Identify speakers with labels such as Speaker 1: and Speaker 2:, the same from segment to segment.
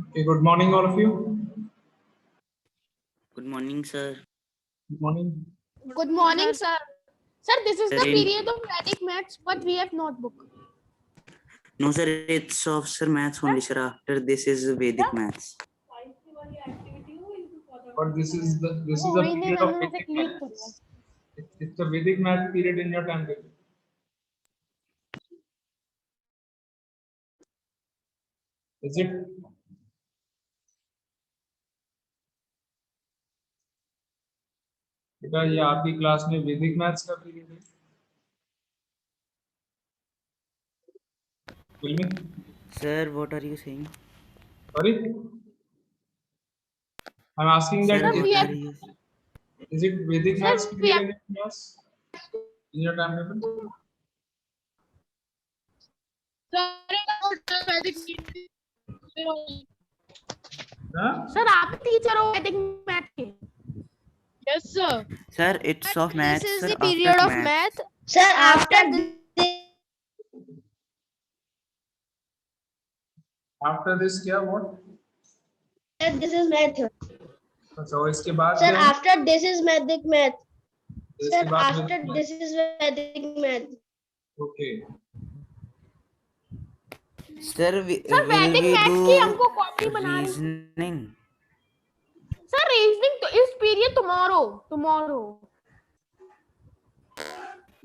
Speaker 1: Okay, good morning, all of you.
Speaker 2: Good morning, sir.
Speaker 1: Good morning.
Speaker 3: Good morning, sir. Sir, this is the
Speaker 2: Sir,
Speaker 3: period of Vedic maths, but we have notebook.
Speaker 2: No, sir, it's of sir maths only, sir. After this is Vedic maths.
Speaker 1: But this is a period of Vedic maths. It's a Vedic math period in your timetable. Is it? बेटा ये आपकी class में वैदिक maths का period है. Tell me.
Speaker 2: Sir, what are you saying?
Speaker 1: Sorry. I'm asking
Speaker 2: Sir,
Speaker 1: that
Speaker 2: what are you?
Speaker 1: is it Vedic maths period in your class? In your timetable? Huh?
Speaker 3: Sir, आप teacher हो वैदिक math के?
Speaker 4: Yes, sir.
Speaker 2: Sir, it's of maths.
Speaker 4: This is
Speaker 2: sir,
Speaker 4: the
Speaker 2: after
Speaker 4: period of
Speaker 2: maths.
Speaker 4: math.
Speaker 3: Sir, after
Speaker 1: After this क्या what?
Speaker 3: this is math.
Speaker 1: अच्छा और इसके बाद
Speaker 3: Sir,
Speaker 1: क्या है?
Speaker 3: after this is Vedic math. Sir,
Speaker 1: इसके बाद
Speaker 3: after this is Vedic math.
Speaker 1: Okay.
Speaker 2: Sir,
Speaker 3: Sir,
Speaker 2: will
Speaker 3: वैदिक
Speaker 2: we
Speaker 3: मैथ्स
Speaker 2: do
Speaker 3: की हमको कॉपी बनानी.
Speaker 2: reasoning?
Speaker 3: Sir, reasoning to is period tomorrow.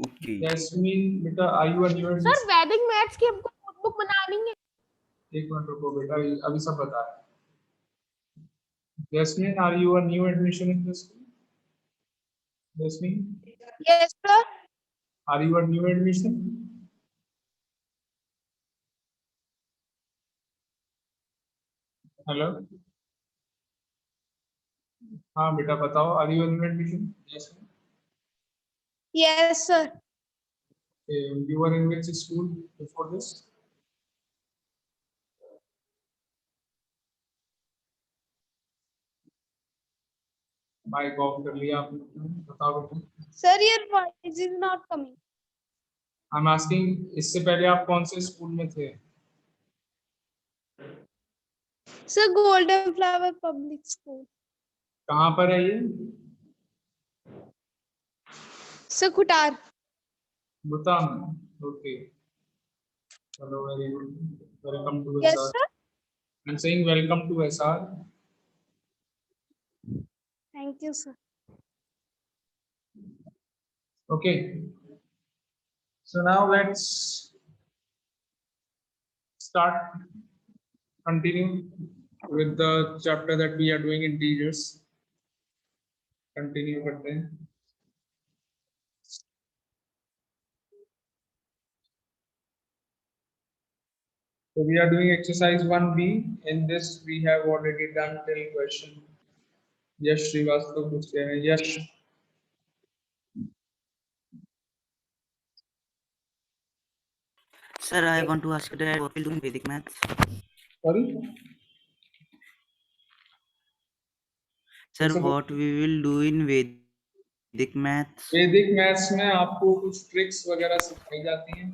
Speaker 2: Okay.
Speaker 1: Jasmine, बेटा are you a new
Speaker 3: Sir,
Speaker 1: admission?
Speaker 3: वैदिक maths की हमको नोटबुक बनानी है.
Speaker 1: एक मिनट रुको बेटा अभी सब बता रहे हैं. Jasmine, are you a new admission in this school? Jasmine,
Speaker 4: Yes, sir.
Speaker 1: are you a new admission? Hello. हाँ बेटा बताओ are you a new admission? Jasmine.
Speaker 4: Yes, sir.
Speaker 1: You were in which school before this? Mic off कर लिया आपने. बताओ बेटा.
Speaker 4: Sir, your voice is not coming.
Speaker 1: I'm asking इससे पहले आप कौन से स्कूल में थे?
Speaker 4: Sir, Golden Flower Public School.
Speaker 1: कहाँ पर है ये?
Speaker 4: Sir, Khutar.
Speaker 1: Bhutan. Okay. Hello, very good. Welcome to
Speaker 4: Yes,
Speaker 1: SR.
Speaker 4: sir.
Speaker 1: I'm saying welcome to SR.
Speaker 4: Thank you, sir.
Speaker 1: Okay. So now let's start. Continue with the chapter that we are doing integers. Continue करते हैं. So we are doing exercise 1B. In this we have already done till question. Yash Srivastava पूछते हैं. Yash.
Speaker 2: Sir, I want to ask you that what will do in Vedic maths?
Speaker 1: Sorry.
Speaker 2: Sir,
Speaker 1: So-
Speaker 2: what we will do in Vedic maths?
Speaker 1: वैदिक maths में आपको कुछ tricks वगैरह सिखाई जाती हैं.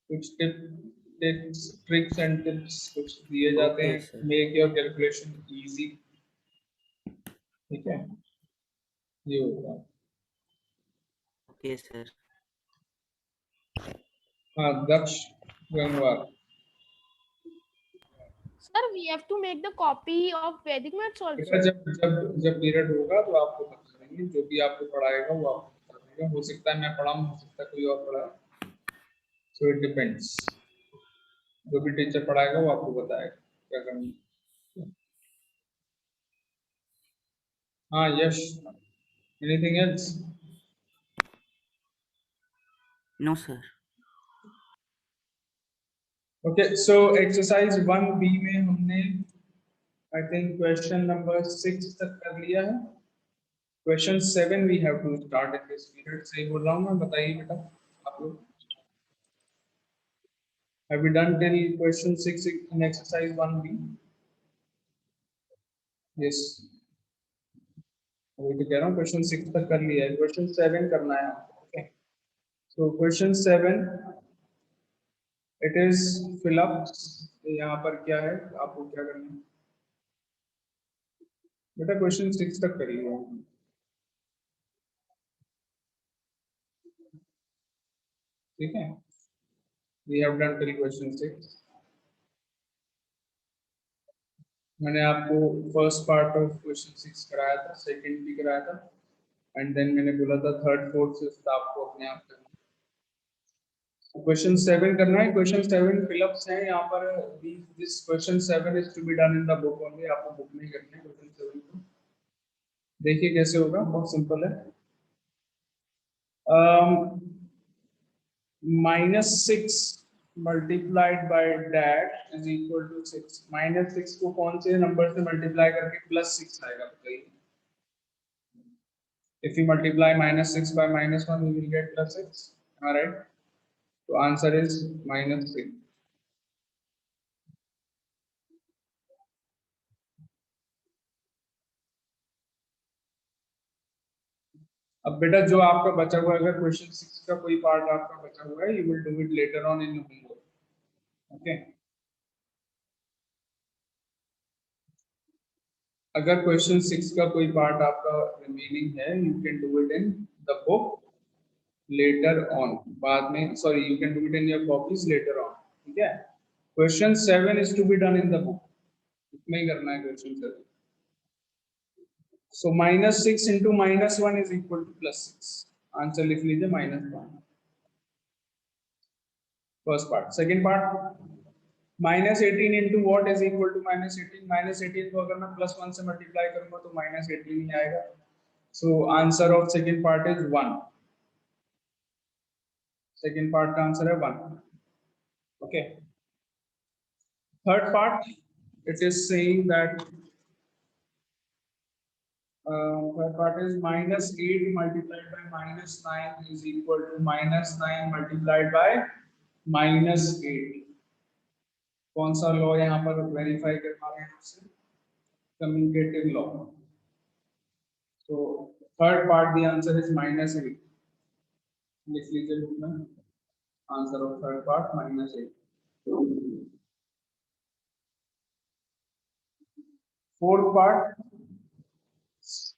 Speaker 1: कुछ टिप्स ट्रिक्स एंड टिप्स कुछ दिए जाते
Speaker 2: Okay,
Speaker 1: हैं.
Speaker 2: sir.
Speaker 1: Make your calculation easy. ठीक है. ये होता है.
Speaker 2: Okay, sir.
Speaker 1: हाँ दक्ष Gangwar.
Speaker 3: Sir, we have to make the copy of Vedic maths
Speaker 1: बेटा
Speaker 3: also.
Speaker 1: जब पीरियड होगा तो आपको बता देंगे. जो भी आपको पढ़ाएगा वो आपको बता देगा. हो सकता है मैं पढ़ाऊं, हो सकता है कोई और पढ़ाए. So it depends. जो भी टीचर पढ़ाएगा वो आपको बताएगा क्या करना है. हाँ yes. Anything else?
Speaker 2: No, sir.
Speaker 1: Okay, so exercise 1B में हमने I think question number 6 तक कर लिया है. Question 7 we have to start in this period. सही बोल रहा हूँ मैं? बताइए बेटा आप लोग. Have we done till question 6 in exercise 1B? Yes. वही तो कह रहा हूँ question 6 तक कर लिया है. Question 7 करना है. Okay. So question 7. It is fill up तो यहाँ पर क्या है, आपको क्या करना है बेटा, क्वेश्चन 6 तक करिए। ठीक है, we have done till question 6। मैंने आपको फर्स्ट पार्ट ऑफ क्वेश्चन 6 कराया था, सेकंड भी कराया था, एंड देन मैंने बोला था थर्ड फोर्थ फिफ्थ आपको अपने आप करना। क्वेश्चन 7 करना है। क्वेश्चन 7 फिलअप्स हैं यहाँ पर। This question 7 is to be done in the book only, आपको बुक में ही करना है क्वेश्चन 7 को। देखिए कैसे होगा, बहुत सिंपल है। -6 multiplied by dash is equal to 6। -6 को कौन से नंबर से मल्टीप्लाई करके +6 आएगा बताइए। If you multiply -6 by -1, you will get +6. Am I right? So answer is -6. अब बेटा जो आपका बचा हुआ है, अगर क्वेश्चन 6 का कोई पार्ट आपका बचा हुआ है, you will do it later on in homework. Okay? अगर क्वेश्चन 6 का कोई पार्ट आपका रिमेनिंग है, you can do it in the book later on. बाद में, sorry, you can do it in your copies later on. ठीक है? Question 7 is to be done in the book. इसमें ही करना है question 7. So -6 into -1 is equal to +6. Answer लिख लीजिए -1. First part. Second part, -18 into what is equal to -18? -18 को अगर मैं +1 से मल्टीप्लाई करूंगा तो -18 ही आएगा. So answer of second part is 1. Second part का आंसर है 1. Okay. Third part, it is saying that third part is -8 multiplied by -9 is equal to -9 multiplied by -8. कौन सा लॉ यहाँ पर वेरीफाई करवा रहे हैं आपसे? Commutative law. तो third part the answer is -8. लिख लीजिए बुक में, answer of third part -8. Fourth part,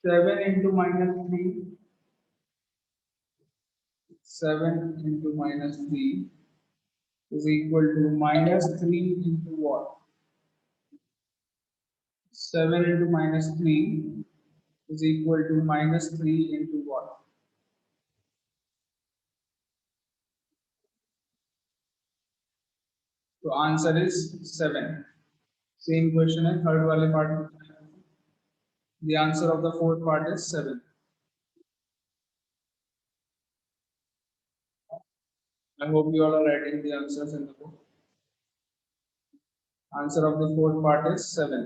Speaker 1: 7 into -3, 7 into -3 is equal to -3 into what? 7 into -3 is equal to -3 into what? So answer is 7. Same question है third वाले part में. The answer of the fourth part is 7. I hope you all are writing the answers in the book. Answer of the fourth part is 7.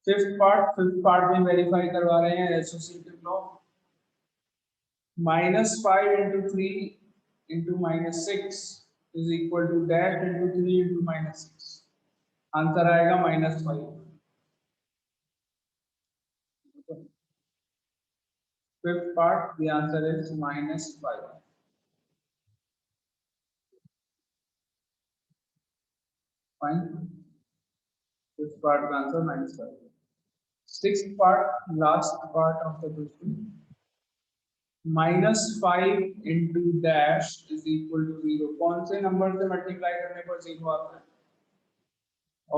Speaker 1: Fifth part में verify करवा रहे हैं associative law. -5 into 3 into -6 is equal to dash into 3 into -6. Answer आएगा -5. Fifth part, the answer is -5. Fine. Fifth part का answer -5. Sixth part, last part of the question. -5 into dash is equal to 0. कौन से number से multiply करने पर 0 आता है?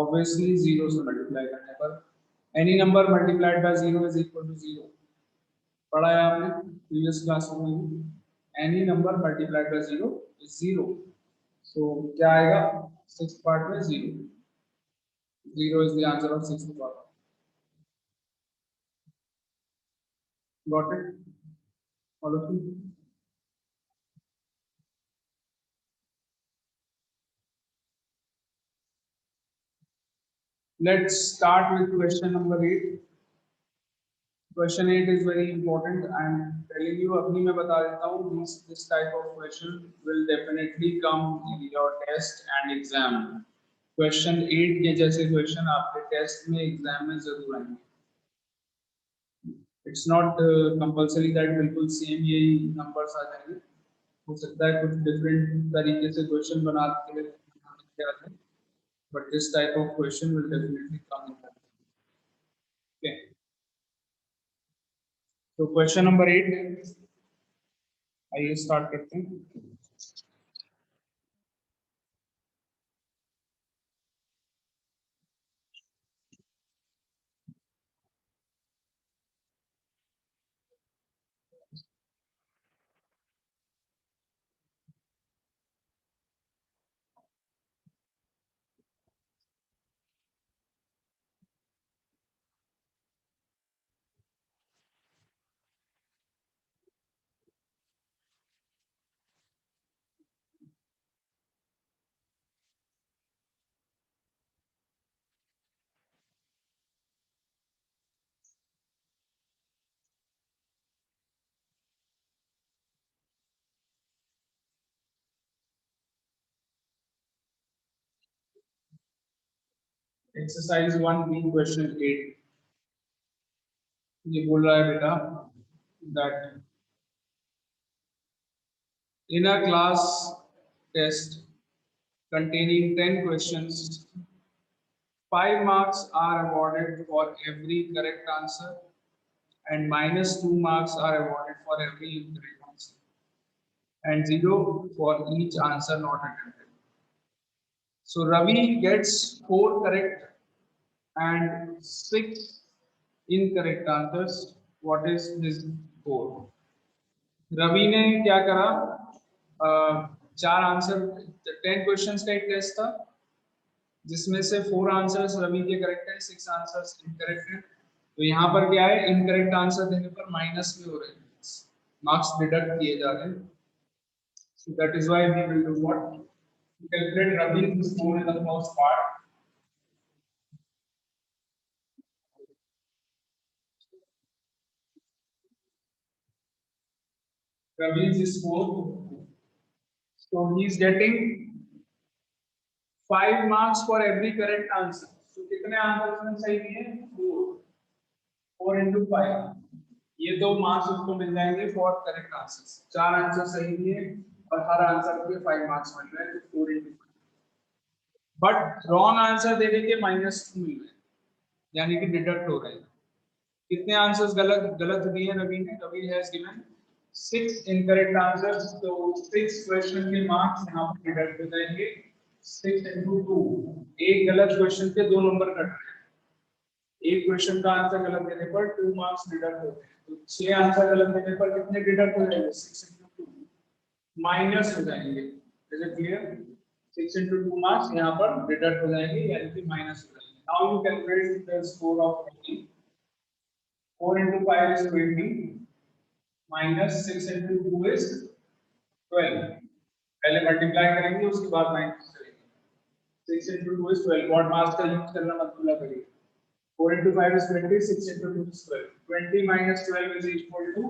Speaker 1: Obviously 0 से मल्टीप्लाई करने पर. Any number multiplied by 0 is equal to 0. पढ़ा है आपने प्रीवियस क्लास में. Any number multiplied by 0 is 0. So क्या आएगा? Sixth part में 0. 0 is the answer of sixth part. Got it? All of you? Let's start with question number 8. Question 8 is very important. I am telling you, अपनी मैं बता देता हूँ. This type of question will definitely come in your test and exam. Question 8 के जैसे question आपके test में exam में जरूर आएंगे. It's not compulsory that बिल्कुल same यही numbers आ जाएंगे. हो सकता है कुछ different तरीके से question बनाते हैं. but this type of question will definitely come in that. Okay. So question number 8, आइए start करते हैं. Exercise 1B question 8. ये बोल रहा है बेटा that in a class test containing 10 questions, 5 marks are awarded for every correct answer and -2 marks are awarded for every incorrect answer and 0 for each answer not attempted. So Ravi gets 4 correct and 6 incorrect answers. What is his score? Ravi ने क्या करा, 4 answer, 10 questions का एक test था जिसमें से 4 answers Ravi के correct है, 6 आंसर्स इनकरेक्ट है. तो यहाँ पर क्या है, इनकरेक्ट आंसर देने पर माइनस में हो रहे हैं, मार्क्स डिडक्ट किए जा रहे हैं. So that is why we will do what? We calculate Ravi's score in the first part. Ravi's score. So he is getting 5 marks for every correct answer. So कितने answer में सही दिए? 4 into 5. ये 2 marks उसको मिल जाएंगे for correct answers. 4 answer सही दिए और हर आंसर के 5 मार्क्स मिल रहे हैं, तो 4 into 5. बट रॉन्ग आंसर देने के -2 मिल रहे हैं, यानी कि डिडक्ट हो रहे हैं. कितने आंसर्स गलत दिए रवि ने? Ravi has given 6 incorrect answers. तो 6 क्वेश्चन के मार्क्स यहाँ पर डिडक्ट हो जाएंगे. 6 into 2. एक गलत क्वेश्चन के 2 नंबर कट रहे हैं. एक क्वेश्चन का आंसर गलत देने पर 2 मार्क्स डिडक्ट होते हैं. तो 6 आंसर गलत देने पर कितने डिडक्ट हो जाएंगे? 6 into 2 माइनस हो जाएंगे. Is it clear? 6 into 2 marks यहाँ पर डिडक्ट हो जाएंगे, यानी कि माइनस हो जाएंगे. Now you calculate the score of 4 into 5 is 20 minus 6 into 2 is 12. पहले मल्टीप्लाई करेंगे उसके बाद माइनस करेंगे. 6 into 2 is 12. व्हाट मार्क्स का यूज करना मत भूला करिए. 4 into 5 is 20, 6 into 2 is 12. 20 minus 12 is equal to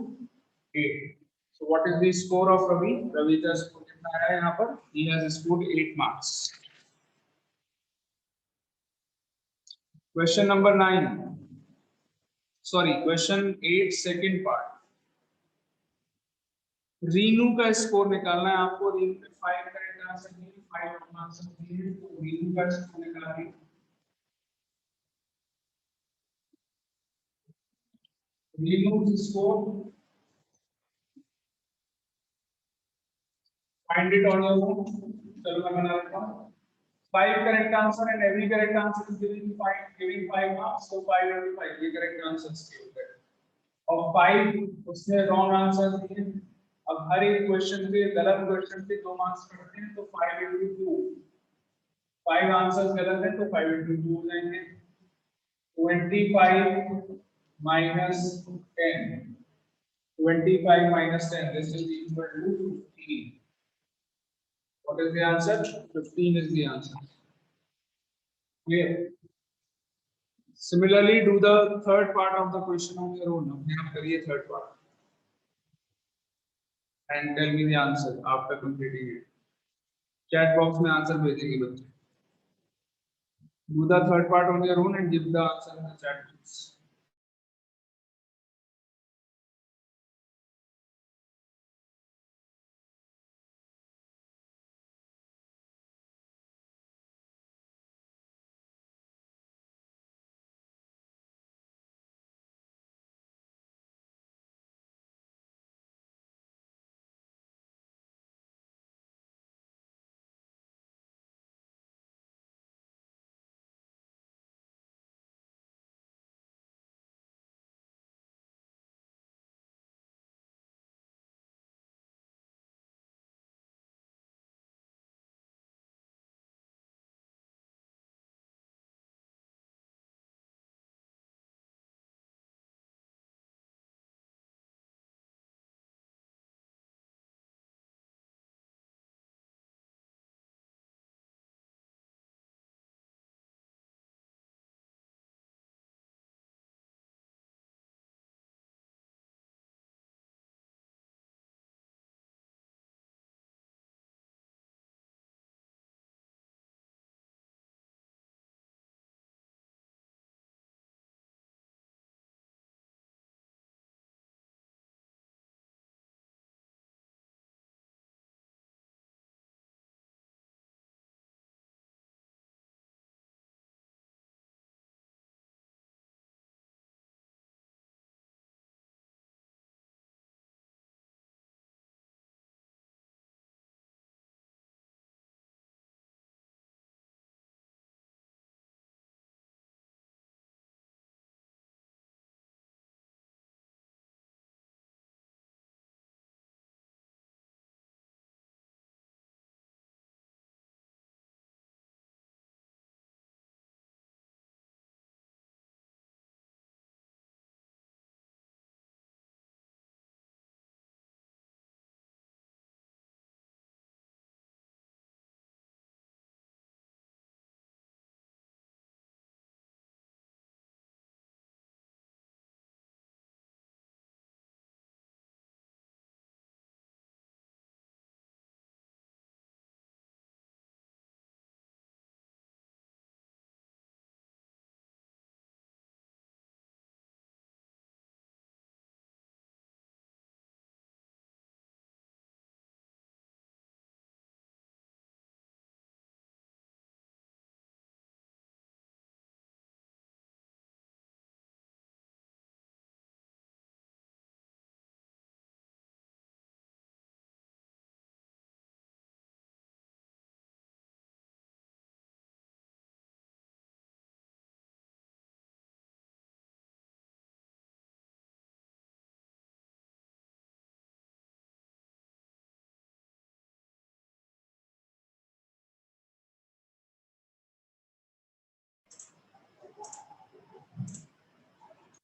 Speaker 1: 8. So what is the score of Ravi? Ravi का स्कोर कितना आया यहाँ पर? He has scored 8 marks. Question number 9. Sorry, question 8 second part. Renu का स्कोर निकालना है आपको. रीनू ने 5 करेक्ट आंसर दिए, 5 आंसर दिए, तो रीनू का स्कोर निकालना है. Reenu score, find it on your own. चलो मैं बना लेता हूँ. 5 correct answer and every correct answer is giving 5 marks. So 5 into 5 ये correct answers के होते हैं. और 5 उसने wrong answers दिए. अब हर एक क्वेश्चन पे, गलत क्वेश्चन पे 2 मार्क्स करते हैं, तो 5 into 2. 5 आंसर्स गलत है तो 5 into 2 हो जाएंगे. 25 minus 10. 25 minus 10. This is equal to 15. What is the answer? 15 is the answer. Clear? Similarly, do the third part of the question on your own. अपने आप करिए third part and tell me the answer after completing it. Chat box में answer भेजेंगे बच्चे. Do the third part on your own and give the answer in the chat box.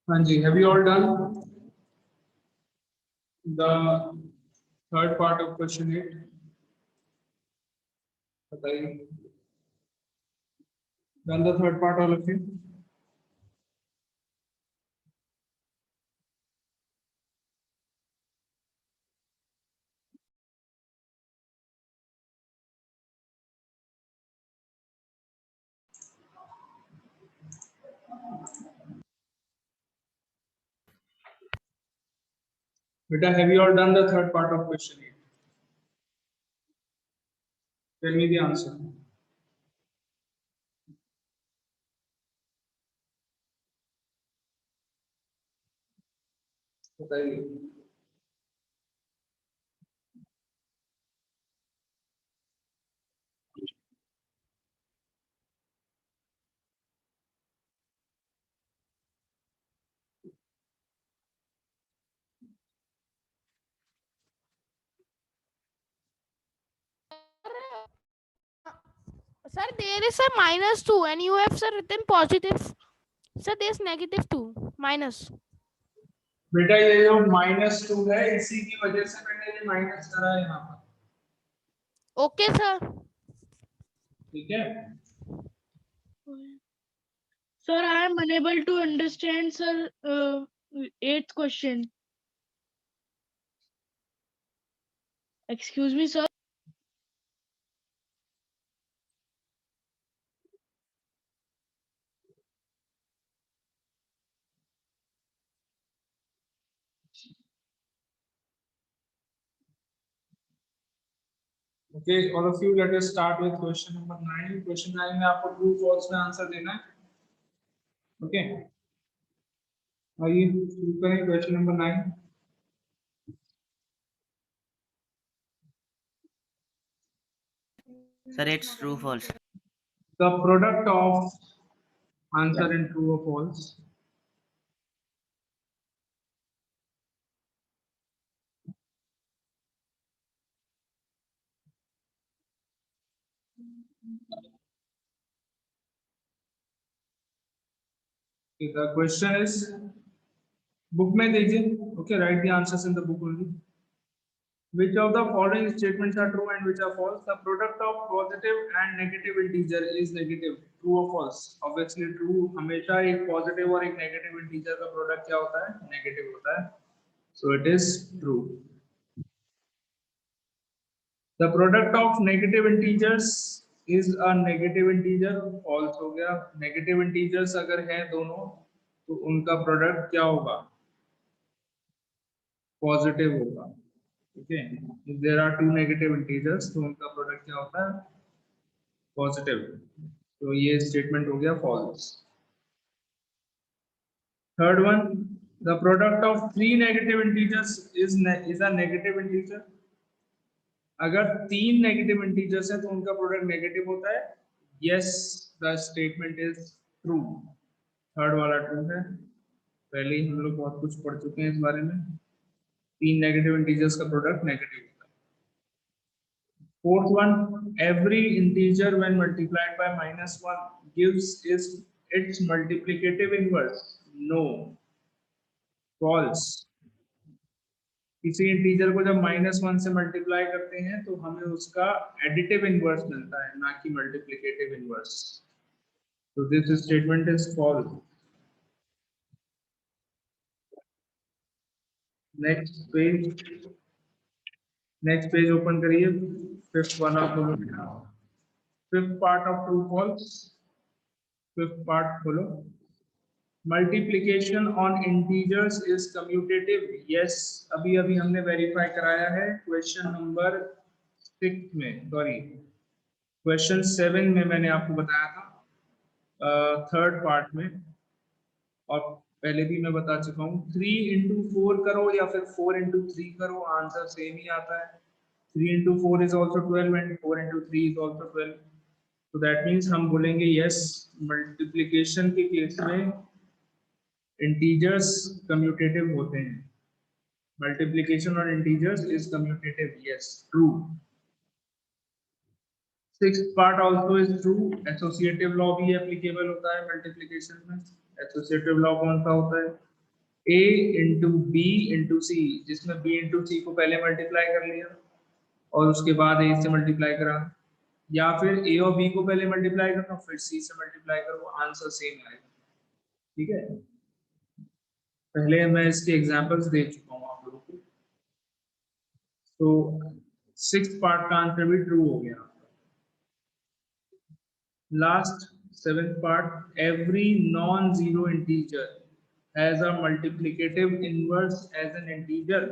Speaker 1: हाँ जी, have you all done the third part of question 8? बताइए। Done the third part, all of you? Beta, have you all done the third part of question 8? Tell me the answer. बताइए।
Speaker 3: Sir, there is a -2 and you have sir written positive. Sir, there is -2 minus.
Speaker 1: बेटा ये जो -2 है इसी की वजह से मैंने ये माइनस करा है यहाँ पर।
Speaker 3: Okay, sir.
Speaker 1: ठीक है।
Speaker 5: Sir, I am unable to understand, sir, 8th question. Excuse me, sir.
Speaker 1: Okay, all of you, let us start with question number 9. Question 9 में आपको true false में आंसर देना है। Okay, आइए शुरू करें question number 9.
Speaker 2: Sir, it's true false.
Speaker 1: The product of answer in true or false. Okay, the question is book में दीजिए. Okay, write the answers in the book only. Which of the following statements are true and which are false? The product of positive and negative integer is negative. True or false? Obviously true. हमेशा एक positive और एक negative integer का product क्या होता है? Negative होता है. So it is true. The product of negative integers is a negative integer. False हो गया. Negative integers अगर हैं दोनों तो उनका product क्या होगा? Positive होगा. Okay. If there are two negative integers तो उनका product क्या होता है? Positive. तो ये statement हो गया false. Third one, the product of three negative integers is a negative integer. अगर तीन नेगेटिव इंटीजर्स है तो उनका प्रोडक्ट नेगेटिव होता है. Yes, the statement is true. Third वाला ट्रू है. पहले ही हम लोग बहुत कुछ पढ़ चुके हैं इस बारे में. तीन नेगेटिव इंटीजर्स का प्रोडक्ट नेगेटिव होता है. Fourth one, every integer when multiplied by -1 gives its multiplicative inverse. No, false. किसी इंटीजर को जब -1 से मल्टीप्लाई करते हैं तो हमें उसका एडिटिव इनवर्स मिलता है, ना कि मल्टीप्लिकेटिव इनवर्स. तो this statement is false. Next page open करिए. फिफ्थ वाला खोलो. Fifth part of true false. Fifth part खोलो. Multiplication on integers is commutative. Yes, अभी हमने वेरीफाई कराया है क्वेश्चन नंबर 6 में, सॉरी क्वेश्चन 7 में मैंने आपको बताया था थर्ड पार्ट में, और पहले भी मैं बता चुका हूँ. 3 into 4 करो या फिर 4 into 3 करो, आंसर सेम ही आता है. 3 into 4 is also 12 and 4 into 3 is also 12. So that means हम बोलेंगे yes, मल्टीप्लिकेशन के केस में इंटीजर्स कम्यूटेटिव होते हैं. Multiplication on integers is commutative. Yes, true. Sixth part also is true. Associative law भी applicable होता है मल्टीप्लिकेशन में. एसोसिएटिव लॉ कौन सा होता है? A इंटू बी इंटू सी, जिसमें B इंटू सी को पहले मल्टीप्लाई कर लिया और उसके बाद A से मल्टीप्लाई करा, या फिर A और B को पहले मल्टीप्लाई करो फिर C से मल्टीप्लाई करो, आंसर सेम आएगा। ठीक है, पहले मैं इसके एग्जांपल्स दे चुका हूँ आप लोगों को। तो 6th पार्ट का आंसर भी ट्रू हो गया। Last 7th part, every non zero integer has a multiplicative inverse as an integer.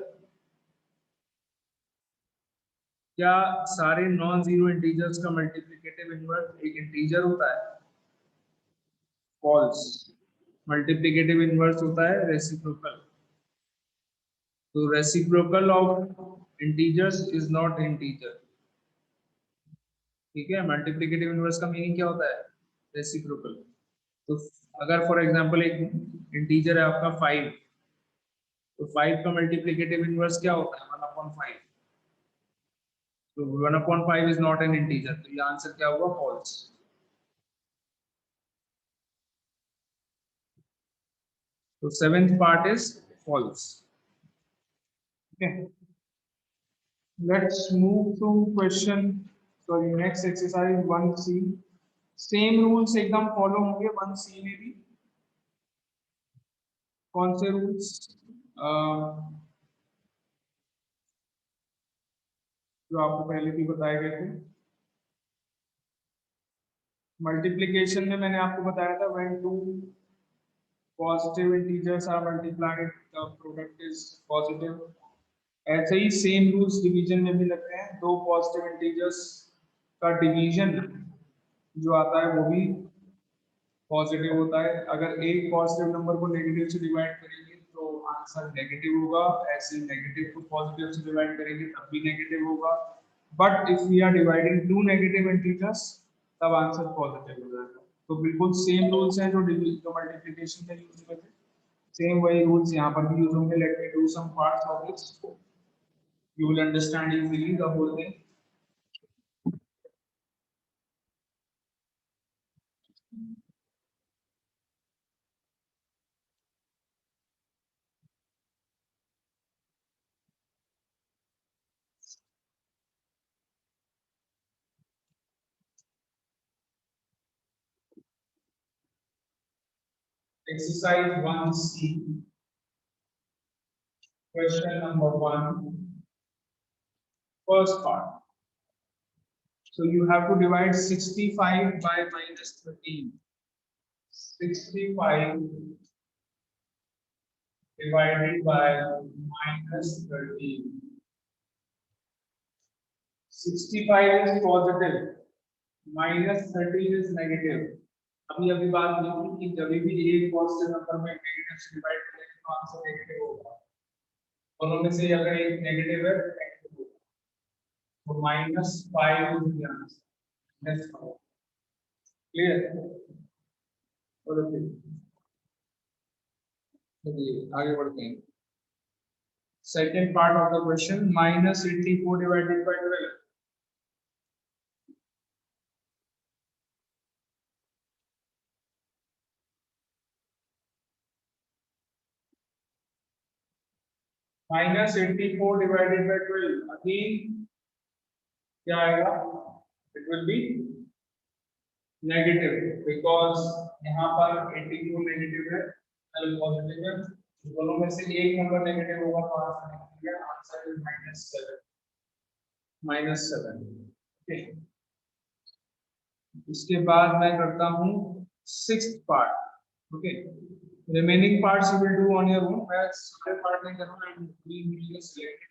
Speaker 1: क्या सारे नॉन जीरो इंटीजर्स का मल्टीप्लिकेटिव इनवर्स एक इंटीजर होता है? फॉल्स। मल्टीप्लिकेटिव इनवर्स होता है रेसिप्रोकल। तो reciprocal of integers is not integer. ठीक है, मल्टीप्लिकेटिव इनवर्स का मीनिंग क्या होता है? रेसिप्रोकल। तो अगर फॉर एग्जांपल एक इंटीजर है आपका 5, तो 5 का मल्टीप्लिकेटिव इनवर्स क्या होता है? 1/5। तो 1/5 इज नॉट एन इंटीजर, तो ये आंसर क्या हुआ? फॉल्स। तो 7th part is false. Okay, let's move to next exercise 1C। Same rules एकदम फॉलो होंगे 1C में भी। कौन से रूल्स? जो आपको पहले भी बताए गए थे। मल्टीप्लिकेशन में मैंने आपको बताया था when two positive integers are multiplied the product is positive। ऐसे ही सेम रूल्स डिवीजन में भी लगते हैं। दो पॉजिटिव इंटीजर्स का डिवीजन जो आता है वो भी पॉजिटिव होता है। अगर एक पॉजिटिव नंबर को नेगेटिव से डिवाइड करेंगे तो आंसर नेगेटिव होगा, ऐसे नेगेटिव को पॉजिटिव से डिवाइड करेंगे तब भी नेगेटिव होगा। But if we are dividing two negative integers तब आंसर पॉजिटिव हो जाएगा। तो बिल्कुल सेम रूल्स हैं जो मल्टीप्लिकेशन में यूज हुए थे, सेम वही रूल्स यहाँ पर भी यूज होंगे। Let me do some parts of this, you will understand easily the whole thing। Exercise 1C, question number 1, first part। So you have to divide 65 by -13। 65 divided by -13। 65 is positive, -13 is negative। अभी बात नहीं थी कि जब भी एक positive number में negative से डिवाइड करेंगे तो आंसर नेगेटिव होगा। दोनों में से अगर एक नेगेटिव है नेगेटिव होगा, तो -5 इज द आंसर। क्लियर? चलिए आगे बढ़ते हैं। Second part of the question, -84 divided by 12। -84 divided by 12, again क्या आएगा? It will be negative, because यहाँ पर 82 नेगेटिव है, 12 पॉजिटिव है। दोनों में से एक नंबर नेगेटिव होगा तो आंसर निकल गया। Answer is -7। ओके, इसके बाद मैं करता हूँ 6th part. Okay, remaining parts you will do on your own. मैं सारे पार्ट नहीं करूँगा, I will select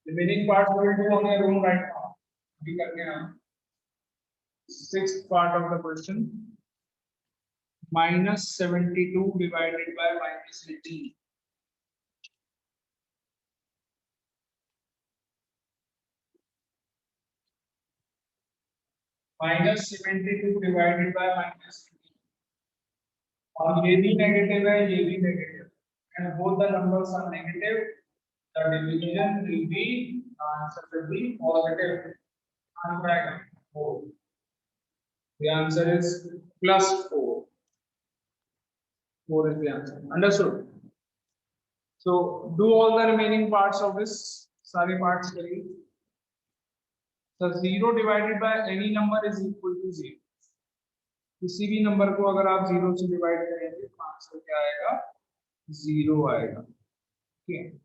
Speaker 1: remaining parts we will do on your own right now। अभी करते हैं हम 6th part of the question, -72 divided by -18। -72 divided by -18, और ये भी नेगेटिव है, ये भी नेगेटिव है, and both the numbers are negative, the division will be answer will be positive। Answer आएगा 4। The answer is +4। 4 is the answer. Understood? So do all the remaining parts of this. सारे parts करिए. So 0 divided by any number is equal to 0. किसी भी number को अगर आप 0 से divide करेंगे तो आंसर क्या आएगा? 0 आएगा. ठीक है.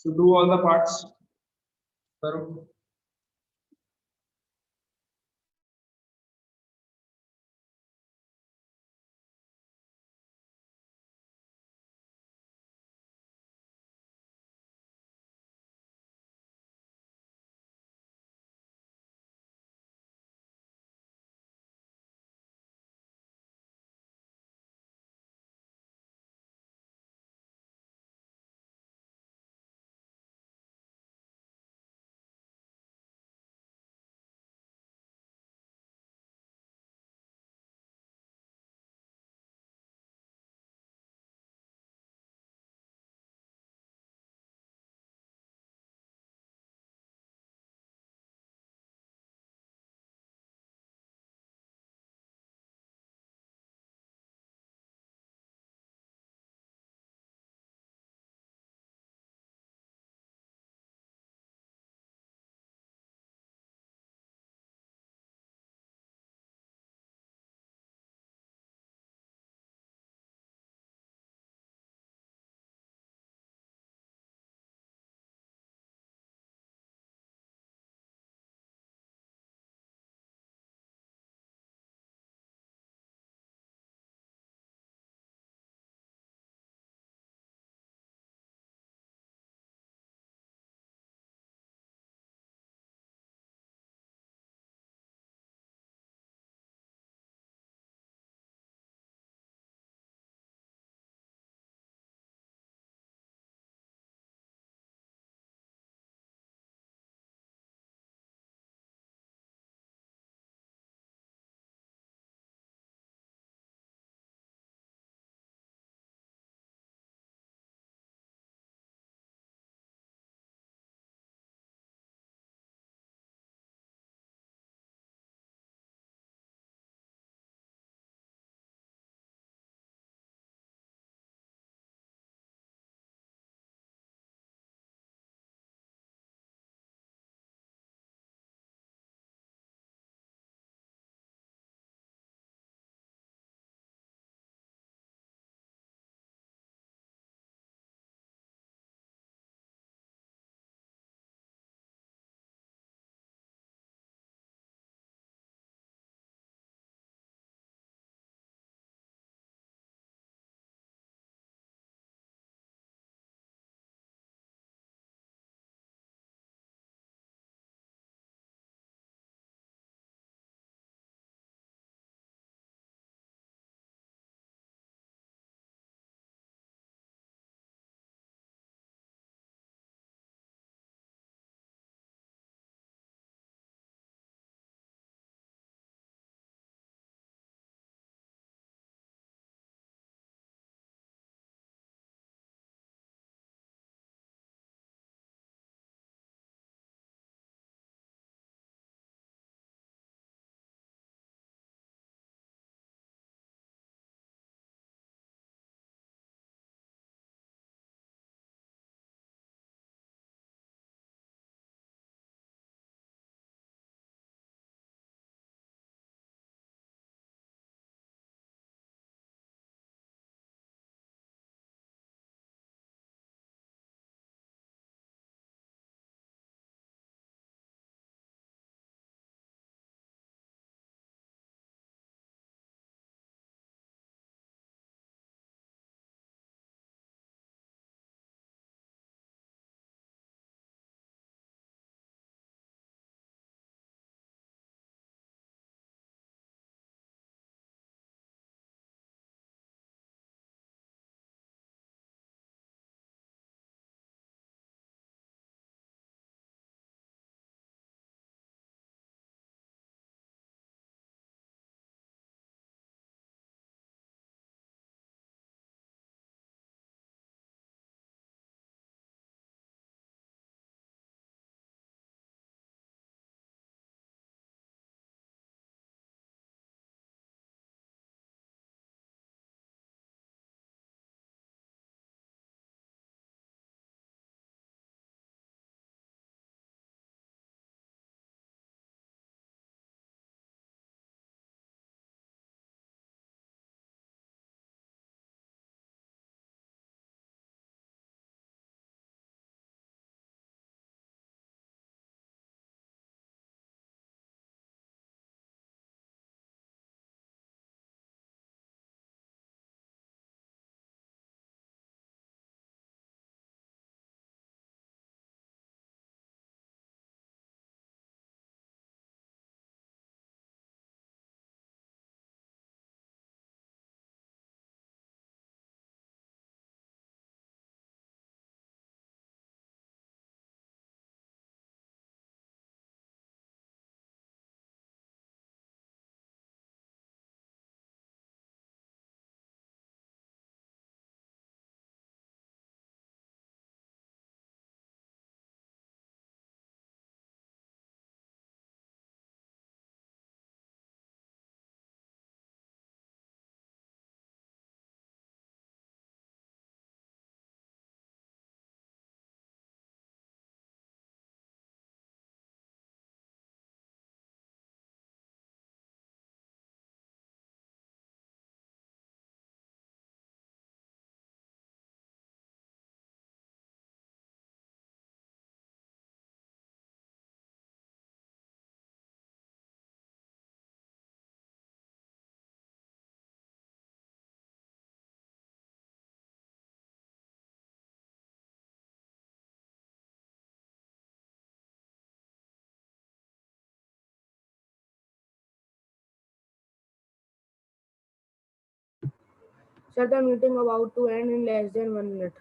Speaker 1: So do all the parts. करो.
Speaker 6: Sir, the meeting about to end in less than 1 minute.